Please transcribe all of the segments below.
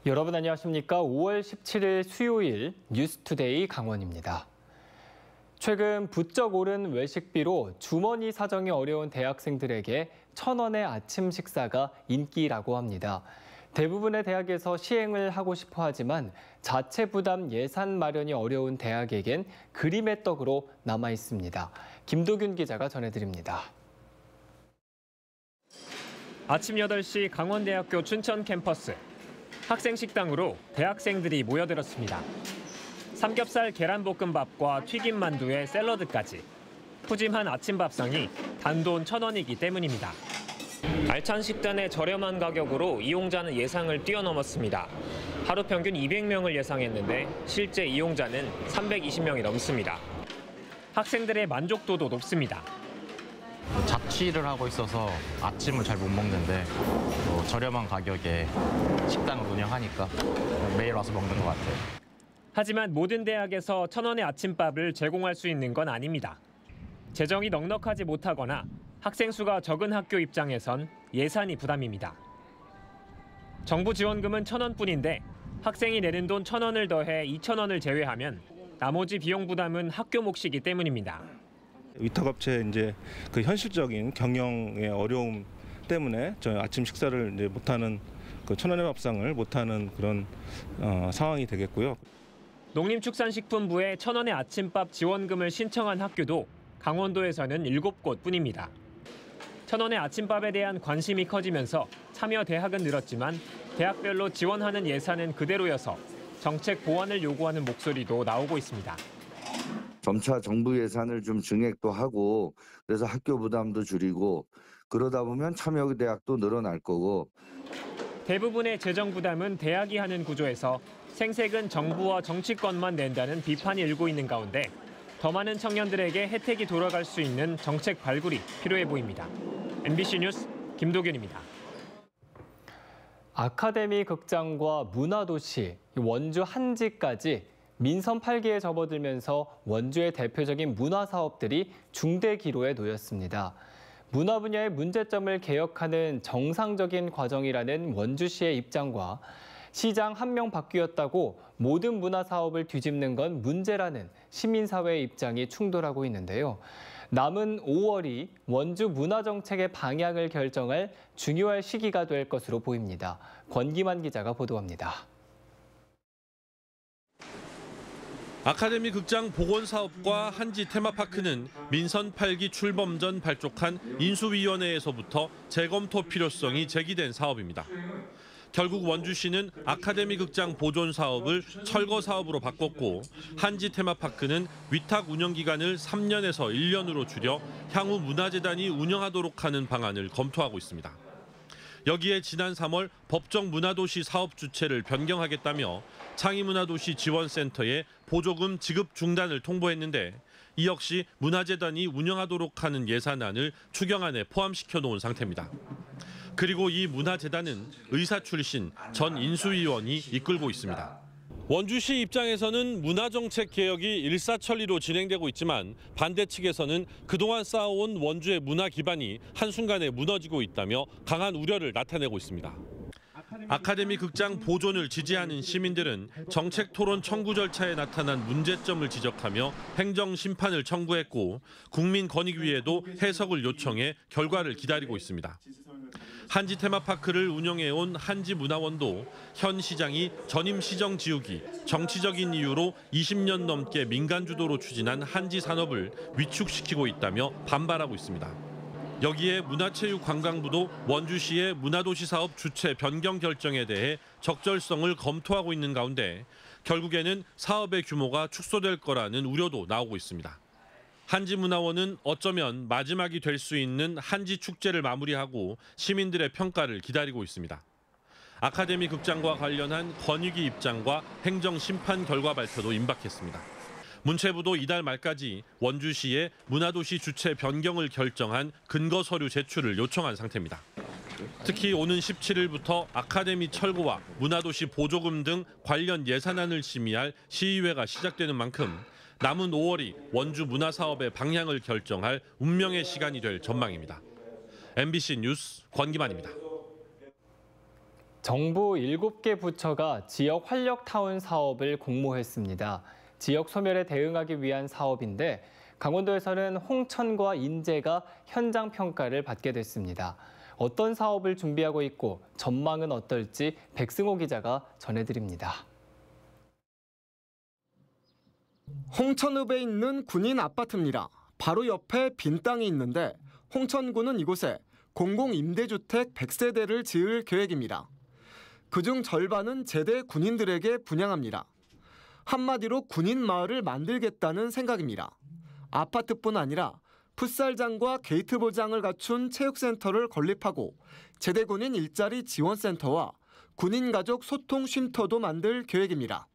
여러분 안녕하십니까? 5월 17일 수요일 뉴스투데이 강원입니다. 최근 부쩍 오른 외식비로 주머니 사정이 어려운 대학생들에게 1,000원의 아침 식사가 인기라고 합니다. 대부분의 대학에서 시행을 하고 싶어 하지만 자체 부담 예산 마련이 어려운 대학에겐 그림의 떡으로 남아 있습니다. 김도균 기자가 전해드립니다. 아침 8시 강원대학교 춘천 캠퍼스. 학생 식당으로 대학생들이 모여들었습니다. 삼겹살 계란볶음밥과 튀김 만두에 샐러드까지. 푸짐한 아침 밥상이 단돈 1,000원이기 때문입니다. 알찬 식단의 저렴한 가격으로 이용자는 예상을 뛰어넘었습니다. 하루 평균 200명을 예상했는데 실제 이용자는 320명이 넘습니다. 학생들의 만족도도 높습니다. 자취를 하고 있어서 아침을 잘 못 먹는데 또 저렴한 가격에 식당을 운영하니까 매일 와서 먹는 것 같아요. 하지만 모든 대학에서 1,000원의 아침밥을 제공할 수 있는 건 아닙니다. 재정이 넉넉하지 못하거나 학생 수가 적은 학교 입장에선 예산이 부담입니다. 정부 지원금은 1,000원뿐인데 학생이 내는 돈 1,000원을 더해 2,000원을 제외하면 나머지 비용 부담은 학교 몫이기 때문입니다. 위탁업체 이제 그 현실적인 경영의 어려움 때문에 저희 아침 식사를 이제 못하는 그 1,000원의 밥상을 못하는 그런 상황이 되겠고요. 농림축산식품부에 1,000원의 아침밥 지원금을 신청한 학교도 강원도에서는 7곳뿐입니다. 1,000원의 아침밥에 대한 관심이 커지면서 참여 대학은 늘었지만 대학별로 지원하는 예산은 그대로여서 정책 보완을 요구하는 목소리도 나오고 있습니다. 점차 정부 예산을 좀 증액도 하고 그래서 학교 부담도 줄이고 그러다 보면 참여 대학도 늘어날 거고. 대부분의 재정 부담은 대학이 하는 구조에서 생색은 정부와 정치권만 낸다는 비판이 일고 있는 가운데 더 많은 청년들에게 혜택이 돌아갈 수 있는 정책 발굴이 필요해 보입니다. MBC 뉴스 김도균입니다. 아카데미 극장과 문화도시, 원주 한지까지 민선 8기에 접어들면서 원주의 대표적인 문화 사업들이 중대 기로에 놓였습니다. 문화 분야의 문제점을 개혁하는 정상적인 과정이라는 원주시의 입장과 시장 한 명 바뀌었다고 모든 문화 사업을 뒤집는 건 문제라는 시민사회의 입장이 충돌하고 있는데요. 남은 5월이 원주 문화정책의 방향을 결정할 중요한 시기가 될 것으로 보입니다. 권기만 기자가 보도합니다. 아카데미 극장 복원 사업과 한지 테마파크는 민선 8기 출범 전 발족한 인수위원회에서부터 재검토 필요성이 제기된 사업입니다. 결국 원주시는 아카데미 극장 보존 사업을 철거 사업으로 바꿨고 한지 테마파크는 위탁 운영 기간을 3년에서 1년으로 줄여 향후 문화재단이 운영하도록 하는 방안을 검토하고 있습니다. 여기에 지난 3월 법정 문화도시 사업 주체를 변경하겠다며 창의문화도시 지원센터에 보조금 지급 중단을 통보했는데 이 역시 문화재단이 운영하도록 하는 예산안을 추경안에 포함시켜 놓은 상태입니다. 그리고 이 문화재단은 의사 출신 전 인수위원이 이끌고 있습니다. 원주시 입장에서는 문화정책 개혁이 일사천리로 진행되고 있지만 반대 측에서는 그동안 쌓아온 원주의 문화 기반이 한순간에 무너지고 있다며 강한 우려를 나타내고 있습니다. 아카데미 극장 보존을 지지하는 시민들은 정책 토론 청구 절차에 나타난 문제점을 지적하며 행정 심판을 청구했고 국민권익위에도 해석을 요청해 결과를 기다리고 있습니다. 한지 테마파크를 운영해온 한지문화원도 현 시장이 전임 시정 지우기, 정치적인 이유로 20년 넘게 민간 주도로 추진한 한지 산업을 위축시키고 있다며 반발하고 있습니다. 여기에 문화체육관광부도 원주시의 문화도시 사업 주체 변경 결정에 대해 적절성을 검토하고 있는 가운데 결국에는 사업의 규모가 축소될 거라는 우려도 나오고 있습니다. 한지문화원은 어쩌면 마지막이 될 수 있는 한지 축제를 마무리하고 시민들의 평가를 기다리고 있습니다. 아카데미 극장과 관련한 권익위 입장과 행정 심판 결과 발표도 임박했습니다. 문체부도 이달 말까지 원주시의 문화도시 주체 변경을 결정한 근거 서류 제출을 요청한 상태입니다. 특히 오는 17일부터 아카데미 철거와 문화도시 보조금 등 관련 예산안을 심의할 시의회가 시작되는 만큼 남은 5월이 원주 문화사업의 방향을 결정할 운명의 시간이 될 전망입니다. MBC 뉴스 권기만입니다. 정부 7개 부처가 지역 활력타운 사업을 공모했습니다. 지역 소멸에 대응하기 위한 사업인데 강원도에서는 홍천과 인제가 현장 평가를 받게 됐습니다. 어떤 사업을 준비하고 있고 전망은 어떨지 백승호 기자가 전해드립니다. 홍천읍에 있는 군인 아파트입니다. 바로 옆에 빈 땅이 있는데 홍천군은 이곳에 공공임대주택 100세대를 지을 계획입니다. 그중 절반은 제대 군인들에게 분양합니다. 한마디로 군인 마을을 만들겠다는 생각입니다. 아파트뿐 아니라 풋살장과 게이트볼장을 갖춘 체육센터를 건립하고 제대 군인 일자리 지원센터와 군인 가족 소통 쉼터도 만들 계획입니다.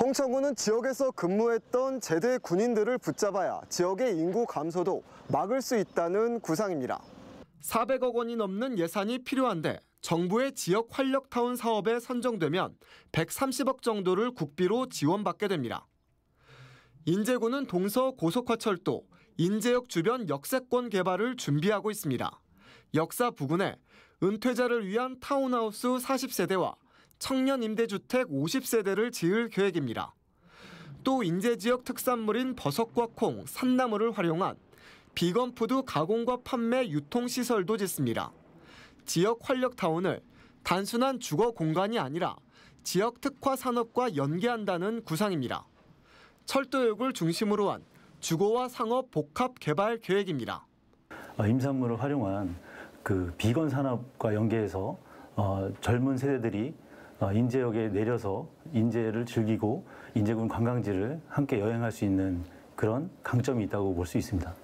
홍천군은 지역에서 근무했던 제대 군인들을 붙잡아야 지역의 인구 감소도 막을 수 있다는 구상입니다. 400억 원이 넘는 예산이 필요한데 정부의 지역 활력타운 사업에 선정되면 130억 정도를 국비로 지원받게 됩니다. 인제군은 동서 고속화철도, 인제역 주변 역세권 개발을 준비하고 있습니다. 역사 부근에 은퇴자를 위한 타운하우스 40세대와 청년 임대주택 50세대를 지을 계획입니다. 또 인제 지역 특산물인 버섯과 콩, 산나물을 활용한 비건푸드 가공과 판매 유통시설도 짓습니다. 지역 활력타운을 단순한 주거 공간이 아니라 지역 특화 산업과 연계한다는 구상입니다. 철도역을 중심으로 한 주거와 상업 복합 개발 계획입니다. 임산물을 활용한 그 비건 산업과 연계해서 젊은 세대들이 인제역에 내려서 인제를 즐기고 인제군 관광지를 함께 여행할 수 있는 그런 강점이 있다고 볼 수 있습니다.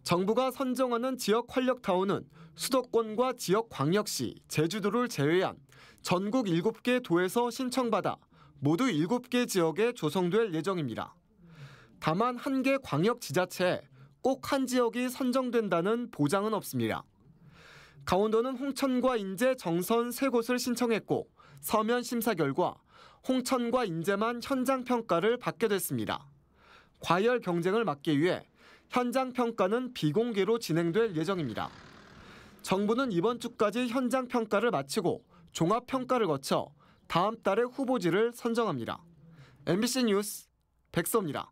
정부가 선정하는 지역 활력타운은 수도권과 지역 광역시, 제주도를 제외한 전국 7개 도에서 신청받아 모두 7개 지역에 조성될 예정입니다. 다만 한 개 광역지자체에 꼭 한 지역이 선정된다는 보장은 없습니다. 강원도는 홍천과 인제, 정선 3곳을 신청했고 서면 심사 결과 홍천과 인제만 현장 평가를 받게 됐습니다. 과열 경쟁을 막기 위해 현장 평가는 비공개로 진행될 예정입니다. 정부는 이번 주까지 현장 평가를 마치고 종합 평가를 거쳐 다음 달에 후보지를 선정합니다. MBC 뉴스 백서입니다.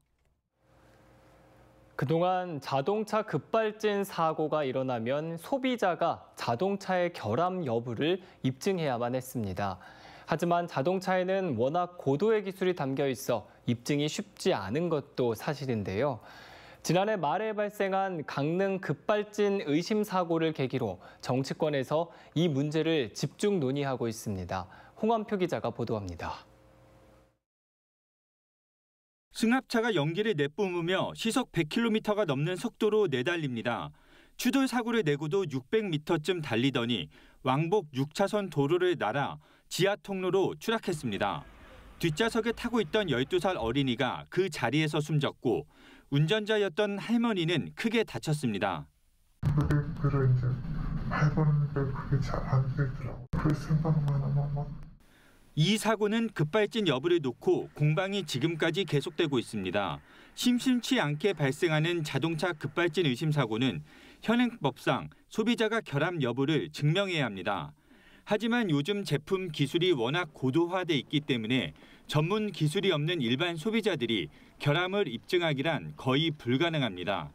그동안 자동차 급발진 사고가 일어나면 소비자가 자동차의 결함 여부를 입증해야만 했습니다. 하지만 자동차에는 워낙 고도의 기술이 담겨 있어 입증이 쉽지 않은 것도 사실인데요. 지난해 말에 발생한 강릉 급발진 의심 사고를 계기로 정치권에서 이 문제를 집중 논의하고 있습니다. 홍한표 기자가 보도합니다. 승합차가 연기를 내뿜으며 시속 100km가 넘는 속도로 내달립니다. 추돌 사고를 내고도 600m쯤 달리더니 왕복 6차선 도로를 날아 지하 통로로 추락했습니다. 뒷좌석에 타고 있던 12살 어린이가 그 자리에서 숨졌고 운전자였던 할머니는 크게 다쳤습니다. 브레이크를 이제 밟았는데 그게 잘 안 되더라고. 그 생각만 하면 막. 이 사고는 급발진 여부를 놓고 공방이 지금까지 계속되고 있습니다. 심심치 않게 발생하는 자동차 급발진 의심 사고는 현행법상 소비자가 결함 여부를 증명해야 합니다. 하지만 요즘 제품 기술이 워낙 고도화돼 있기 때문에 전문 기술이 없는 일반 소비자들이 결함을 입증하기란 거의 불가능합니다.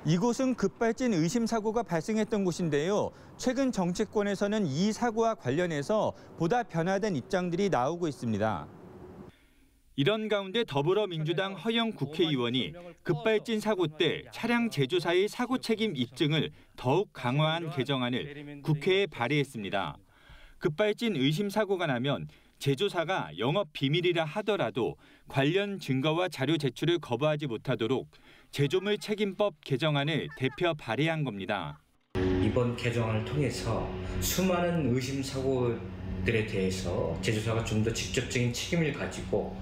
이곳은 급발진 의심 사고가 발생했던 곳인데요. 최근 정치권에서는 이 사고와 관련해서 보다 변화된 입장들이 나오고 있습니다. 이런 가운데 더불어민주당 허영 국회의원이 급발진 사고 때 차량 제조사의 사고 책임 입증을 더욱 강화한 개정안을 국회에 발의했습니다. 급발진 의심 사고가 나면 제조사가 영업 비밀이라 하더라도 관련 증거와 자료 제출을 거부하지 못하도록 제조물 책임법 개정안을 대표 발의한 겁니다. 이번 개정안을 통해서 수많은 의심 사고들에 대해서 제조사가 좀 더 직접적인 책임을 가지고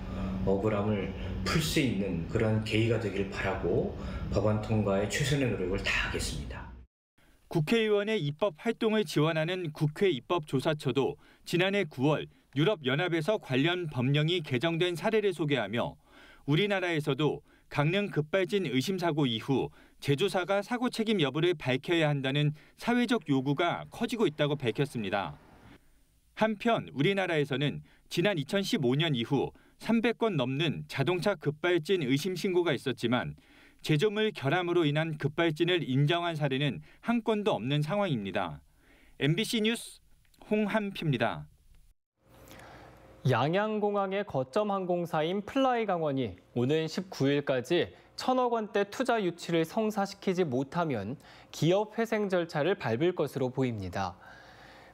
억울함을 풀 수 있는 그런 계기가 되길 바라고 법안 통과에 최선의 노력을 다하겠습니다. 국회의원의 입법 활동을 지원하는 국회 입법조사처도 지난해 9월 유럽연합에서 관련 법령이 개정된 사례를 소개하며 우리나라에서도 강릉 급발진 의심 사고 이후 제조사가 사고 책임 여부를 밝혀야 한다는 사회적 요구가 커지고 있다고 밝혔습니다. 한편 우리나라에서는 지난 2015년 이후 300건 넘는 자동차 급발진 의심 신고가 있었지만 제조물 결함으로 인한 급발진을 인정한 사례는 한 건도 없는 상황입니다. MBC 뉴스 홍한표입니다. 양양공항의 거점 항공사인 플라이강원이 오는 19일까지 1,000억 원대 투자 유치를 성사시키지 못하면 기업 회생 절차를 밟을 것으로 보입니다.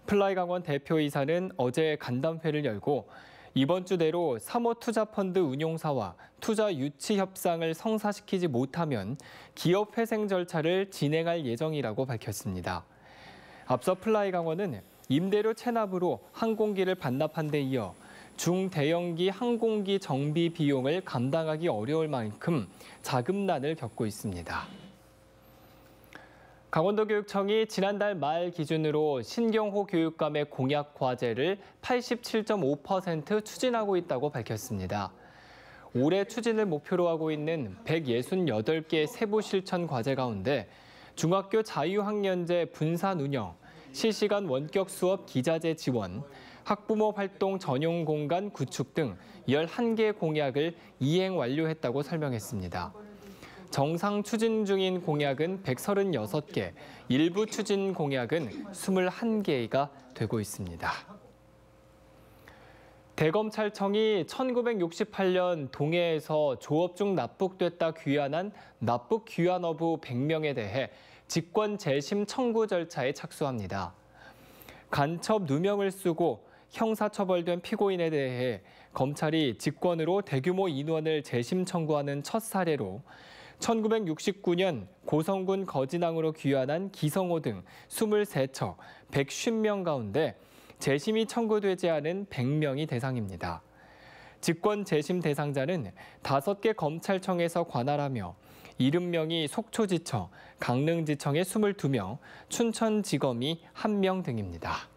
플라이강원 대표이사는 어제 간담회를 열고 이번 주 내로 3호 투자펀드 운용사와 투자 유치 협상을 성사시키지 못하면 기업 회생 절차를 진행할 예정이라고 밝혔습니다. 앞서 플라이강원은 임대료 체납으로 항공기를 반납한 데 이어 중대형기 항공기 정비 비용을 감당하기 어려울 만큼 자금난을 겪고 있습니다. 강원도교육청이 지난달 말 기준으로 신경호 교육감의 공약 과제를 87.5% 추진하고 있다고 밝혔습니다. 올해 추진을 목표로 하고 있는 168개 세부 실천 과제 가운데 중학교 자유학년제 분산 운영, 실시간 원격 수업 기자재 지원, 학부모 활동 전용 공간 구축 등 11개 공약을 이행 완료했다고 설명했습니다. 정상 추진 중인 공약은 136개, 일부 추진 공약은 21개가 되고 있습니다. 대검찰청이 1968년 동해에서 조업 중 납북됐다 귀환한 납북 귀환어부 100명에 대해 직권 재심 청구 절차에 착수합니다. 간첩 누명을 쓰고 형사처벌된 피고인에 대해 검찰이 직권으로 대규모 인원을 재심 청구하는 첫 사례로 1969년 고성군 거진항으로 귀환한 기성호 등 23척 150명 가운데 재심이 청구되지 않은 100명이 대상입니다. 직권 재심 대상자는 5개 검찰청에서 관할하며 70명이 속초지청, 강릉지청에 22명, 춘천지검이 1명 등입니다.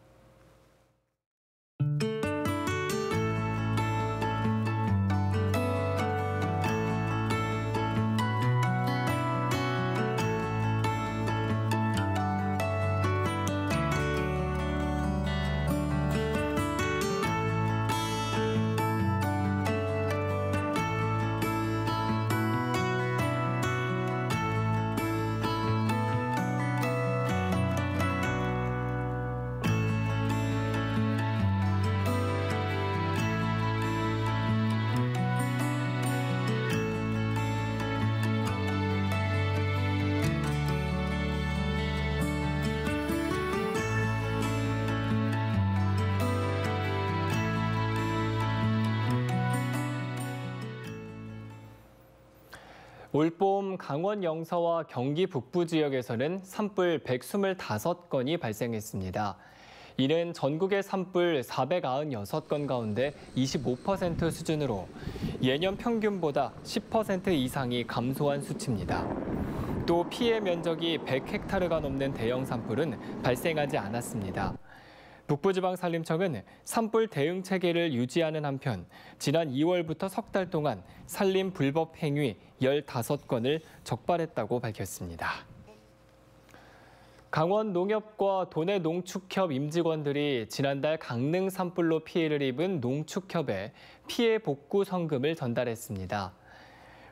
올봄 강원 영서와 경기 북부 지역에서는 산불 125건이 발생했습니다. 이는 전국의 산불 496건 가운데 25% 수준으로 예년 평균보다 10% 이상이 감소한 수치입니다. 또 피해 면적이 100헥타르가 넘는 대형 산불은 발생하지 않았습니다. 북부지방산림청은 산불 대응 체계를 유지하는 한편 지난 2월부터 석 달 동안 산림 불법 행위 15건을 적발했다고 밝혔습니다. 강원 농협과 도내 농축협 임직원들이 지난달 강릉 산불로 피해를 입은 농축협에 피해 복구 성금을 전달했습니다.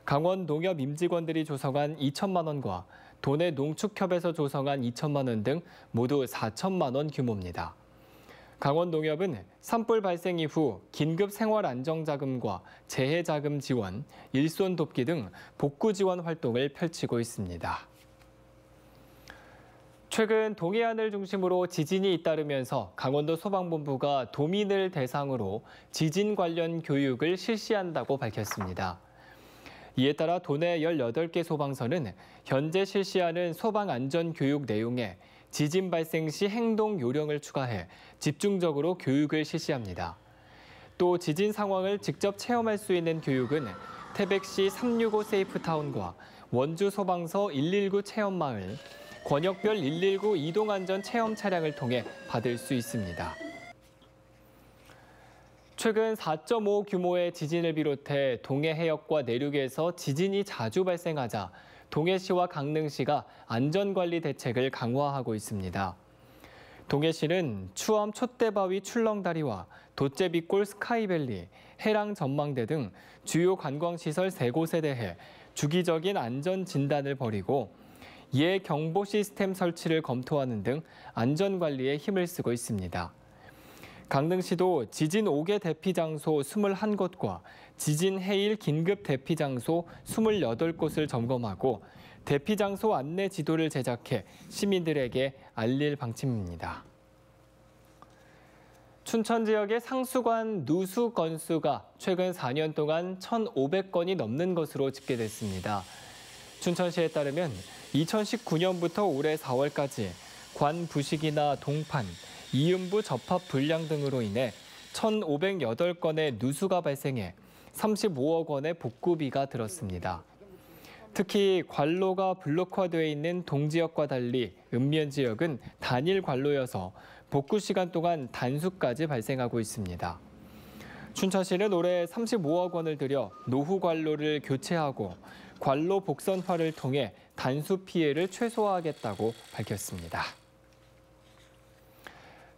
강원 농협 임직원들이 조성한 2천만 원과 도내 농축협에서 조성한 2천만 원 등 모두 4천만 원 규모입니다. 강원농협은 산불 발생 이후 긴급 생활안정자금과 재해자금 지원, 일손 돕기 등 복구 지원 활동을 펼치고 있습니다. 최근 동해안을 중심으로 지진이 잇따르면서 강원도 소방본부가 도민을 대상으로 지진 관련 교육을 실시한다고 밝혔습니다. 이에 따라 도내 18개 소방서는 현재 실시하는 소방안전교육 내용에 지진 발생 시 행동 요령을 추가해 집중적으로 교육을 실시합니다. 또 지진 상황을 직접 체험할 수 있는 교육은 태백시 365 세이프타운과 원주 소방서 119 체험마을, 권역별 119 이동안전 체험 차량을 통해 받을 수 있습니다. 최근 4.5 규모의 지진을 비롯해 동해 해역과 내륙에서 지진이 자주 발생하자 동해시와 강릉시가 안전관리 대책을 강화하고 있습니다. 동해시는 추암 촛대바위 출렁다리와 돛제비골 스카이밸리, 해랑 전망대 등 주요 관광시설 3곳에 대해 주기적인 안전 진단을 벌이고 예 경보 시스템 설치를 검토하는 등 안전 관리에 힘을 쓰고 있습니다. 강릉시도 지진 5개 대피 장소 21곳과 지진 해일 긴급 대피 장소 28곳을 점검하고 대피 장소 안내 지도를 제작해 시민들에게 알릴 방침입니다. 춘천 지역의 상수관 누수 건수가 최근 4년 동안 1,500건이 넘는 것으로 집계됐습니다. 춘천시에 따르면 2019년부터 올해 4월까지 관 부식이나 동판, 이음부 접합 불량 등으로 인해 1,508건의 누수가 발생해 35억 원의 복구비가 들었습니다. 특히 관로가 블록화되어 있는 동지역과 달리 읍면 지역은 단일 관로여서 복구 시간 동안 단수까지 발생하고 있습니다. 춘천시는 올해 35억 원을 들여 노후 관로를 교체하고 관로 복선화를 통해 단수 피해를 최소화하겠다고 밝혔습니다.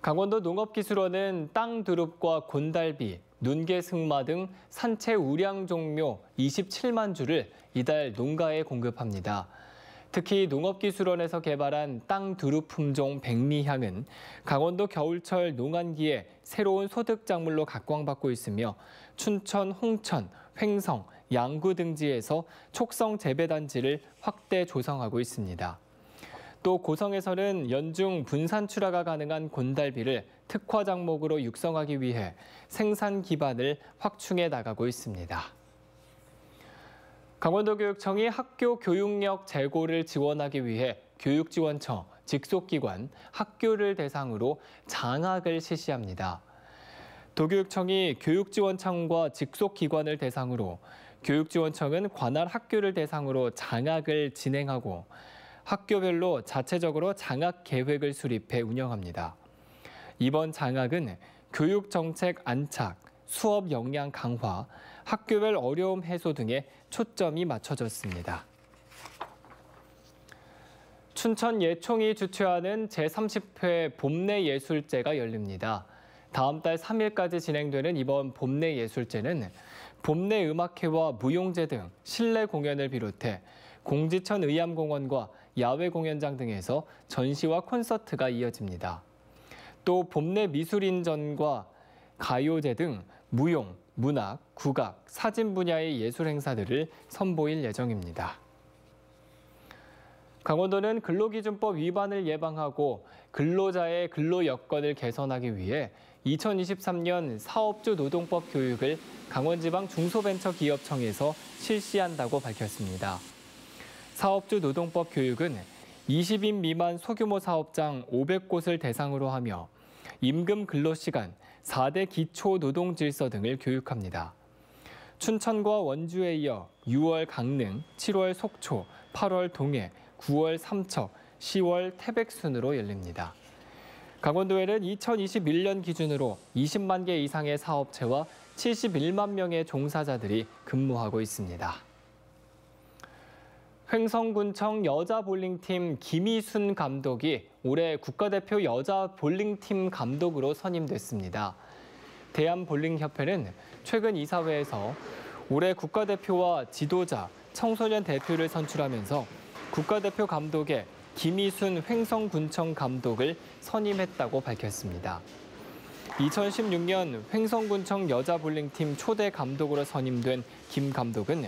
강원도 농업기술원은 땅 두릅과 곤달비, 눈개승마 등 산채 우량 종묘 27만 주를 이달 농가에 공급합니다. 특히 농업기술원에서 개발한 땅 두릅 품종 백리향은 강원도 겨울철 농한기에 새로운 소득 작물로 각광받고 있으며 춘천, 홍천, 횡성, 양구 등지에서 촉성 재배단지를 확대 조성하고 있습니다. 또 고성에서는 연중 분산 출하가 가능한 곤달비를 특화 작목으로 육성하기 위해 생산 기반을 확충해 나가고 있습니다. 강원도교육청이 학교 교육력 제고를 지원하기 위해 교육지원처, 직속기관, 학교를 대상으로 장학을 실시합니다. 도교육청이 교육지원청과 직속기관을 대상으로, 교육지원청은 관할 학교를 대상으로 장학을 진행하고 학교별로 자체적으로 장학 계획을 수립해 운영합니다. 이번 장학은 교육정책 안착, 수업 역량 강화, 학교별 어려움 해소 등에 초점이 맞춰졌습니다. 춘천 예총이 주최하는 제30회 봄내예술제가 열립니다. 다음 달 3일까지 진행되는 이번 봄내예술제는 봄내음악회와 무용제 등 실내 공연을 비롯해 공지천 의암공원과 야외 공연장 등에서 전시와 콘서트가 이어집니다. 또 봄내 미술인전과 가요제 등 무용, 문학, 국악, 사진 분야의 예술 행사들을 선보일 예정입니다. 강원도는 근로기준법 위반을 예방하고 근로자의 근로 여건을 개선하기 위해 2023년 사업주 노동법 교육을 강원지방 중소벤처기업청에서 실시한다고 밝혔습니다. 사업주 노동법 교육은 20인 미만 소규모 사업장 500곳을 대상으로 하며 임금 근로시간, 4대 기초노동질서 등을 교육합니다. 춘천과 원주에 이어 6월 강릉, 7월 속초, 8월 동해, 9월 삼척, 10월 태백 순으로 열립니다. 강원도에는 2021년 기준으로 20만 개 이상의 사업체와 71만 명의 종사자들이 근무하고 있습니다. 횡성군청 여자볼링팀 김희순 감독이 올해 국가대표 여자볼링팀 감독으로 선임됐습니다. 대한볼링협회는 최근 이사회에서 올해 국가대표와 지도자, 청소년 대표를 선출하면서 국가대표 감독에 김희순 횡성군청 감독을 선임했다고 밝혔습니다. 2016년 횡성군청 여자볼링팀 초대 감독으로 선임된 김 감독은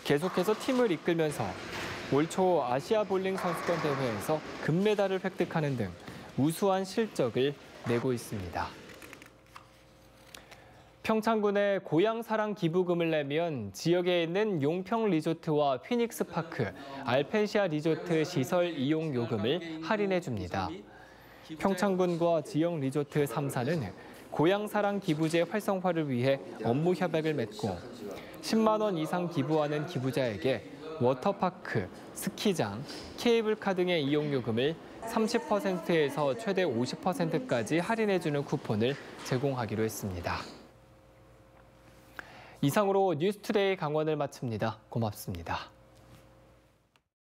계속해서 팀을 이끌면서 올 초 아시아 볼링 선수권 대회에서 금메달을 획득하는 등 우수한 실적을 내고 있습니다. 평창군에 고향사랑 기부금을 내면 지역에 있는 용평 리조트와 피닉스 파크, 알펜시아 리조트 시설 이용 요금을 할인해 줍니다. 평창군과 지역 리조트 3사는 고향사랑 기부제 활성화를 위해 업무 협약을 맺고 10만 원 이상 기부하는 기부자에게 워터파크, 스키장, 케이블카 등의 이용 요금을 30%에서 최대 50%까지 할인해주는 쿠폰을 제공하기로 했습니다. 이상으로 뉴스투데이 강원을 마칩니다. 고맙습니다.